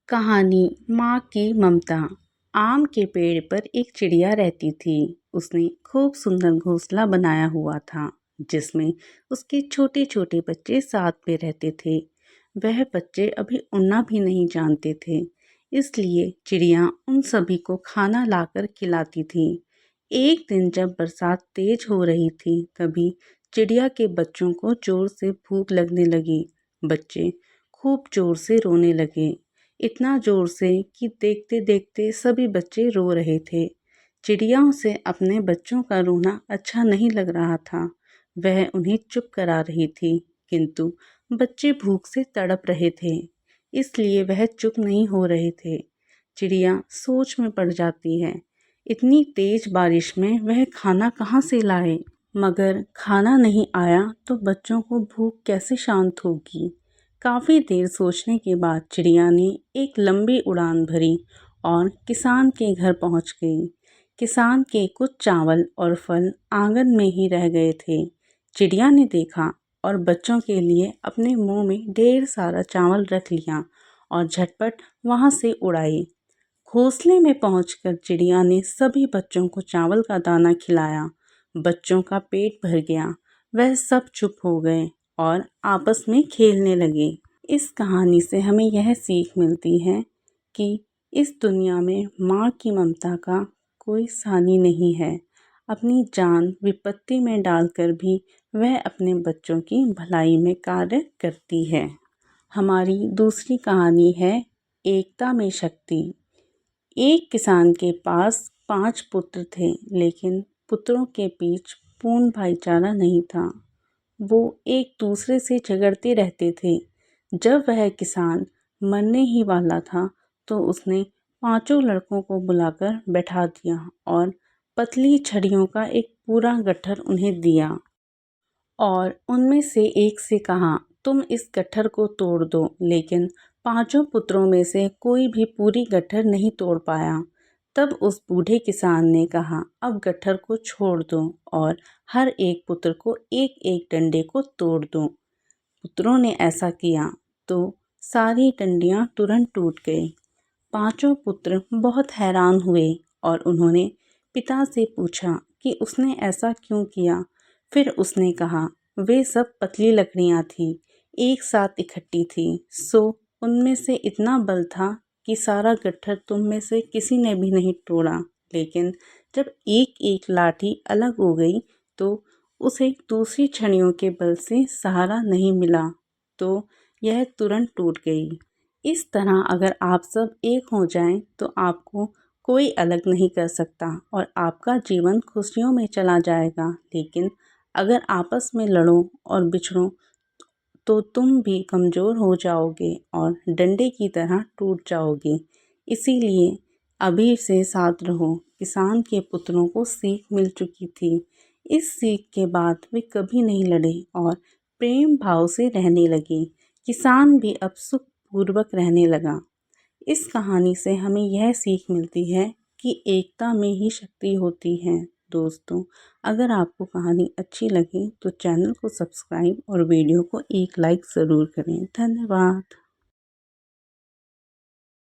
कहानी माँ की ममता। आम के पेड़ पर एक चिड़िया रहती थी। उसने खूब सुंदर घोंसला बनाया हुआ था जिसमें उसके छोटे छोटे बच्चे साथ में रहते थे। वह बच्चे अभी उड़ना भी नहीं जानते थे, इसलिए चिड़िया उन सभी को खाना लाकर खिलाती थी। एक दिन जब बरसात तेज हो रही थी, तभी चिड़िया के बच्चों को जोर से भूख लगने लगी। बच्चे खूब जोर से रोने लगे, इतना जोर से कि देखते देखते सभी बच्चे रो रहे थे। चिड़िया से अपने बच्चों का रोना अच्छा नहीं लग रहा था। वह उन्हें चुप करा रही थी, किंतु बच्चे भूख से तड़प रहे थे, इसलिए वह चुप नहीं हो रहे थे। चिड़िया सोच में पड़ जाती है, इतनी तेज बारिश में वह खाना कहाँ से लाए। मगर खाना नहीं आया तो बच्चों को भूख कैसे शांत होगी। काफ़ी देर सोचने के बाद चिड़िया ने एक लंबी उड़ान भरी और किसान के घर पहुंच गई। किसान के कुछ चावल और फल आंगन में ही रह गए थे। चिड़िया ने देखा और बच्चों के लिए अपने मुंह में ढेर सारा चावल रख लिया और झटपट वहां से उड़ाई। घोंसले में पहुंचकर चिड़िया ने सभी बच्चों को चावल का दाना खिलाया। बच्चों का पेट भर गया, वह सब चुप हो गए और आपस में खेलने लगे। इस कहानी से हमें यह सीख मिलती है कि इस दुनिया में माँ की ममता का कोई सानी नहीं है। अपनी जान विपत्ति में डालकर भी वह अपने बच्चों की भलाई में कार्य करती है। हमारी दूसरी कहानी है एकता में शक्ति। एक किसान के पास 5 पुत्र थे, लेकिन पुत्रों के बीच पूर्ण भाईचारा नहीं था। वो एक दूसरे से झगड़ते रहते थे। जब वह किसान मरने ही वाला था तो उसने 5 लड़कों को बुलाकर बैठा दिया और पतली छड़ियों का एक पूरा गट्ठर उन्हें दिया और उनमें से एक से कहा, तुम इस गट्ठर को तोड़ दो। लेकिन 5 पुत्रों में से कोई भी पूरी गट्ठर नहीं तोड़ पाया। तब उस बूढ़े किसान ने कहा, अब गट्ठर को छोड़ दो और हर एक पुत्र को एक एक डंडे को तोड़ दो। पुत्रों ने ऐसा किया तो सारी डंडियां तुरंत टूट गई। 5 पुत्र बहुत हैरान हुए और उन्होंने पिता से पूछा कि उसने ऐसा क्यों किया। फिर उसने कहा, वे सब पतली लकड़ियां थीं, एक साथ इकट्ठी थी, सो उनमें से इतना बल था कि सारा गट्ठर तुम में से किसी ने भी नहीं तोड़ा। लेकिन जब एक एक लाठी अलग हो गई तो उसे दूसरी छड़ियों के बल से सहारा नहीं मिला, तो यह तुरंत टूट गई। इस तरह अगर आप सब एक हो जाएं तो आपको कोई अलग नहीं कर सकता और आपका जीवन खुशियों में चला जाएगा। लेकिन अगर आपस में लड़ो और बिछड़ो तो तुम भी कमज़ोर हो जाओगे और डंडे की तरह टूट जाओगे। इसीलिए अभी से साथ रहो। किसान के पुत्रों को सीख मिल चुकी थी। इस सीख के बाद वे कभी नहीं लड़े और प्रेम भाव से रहने लगे। किसान भी अब सुखपूर्वक रहने लगा। इस कहानी से हमें यह सीख मिलती है कि एकता में ही शक्ति होती है। दोस्तों, अगर आपको कहानी अच्छी लगी तो चैनल को सब्सक्राइब और वीडियो को एक लाइक ज़रूर करें। धन्यवाद।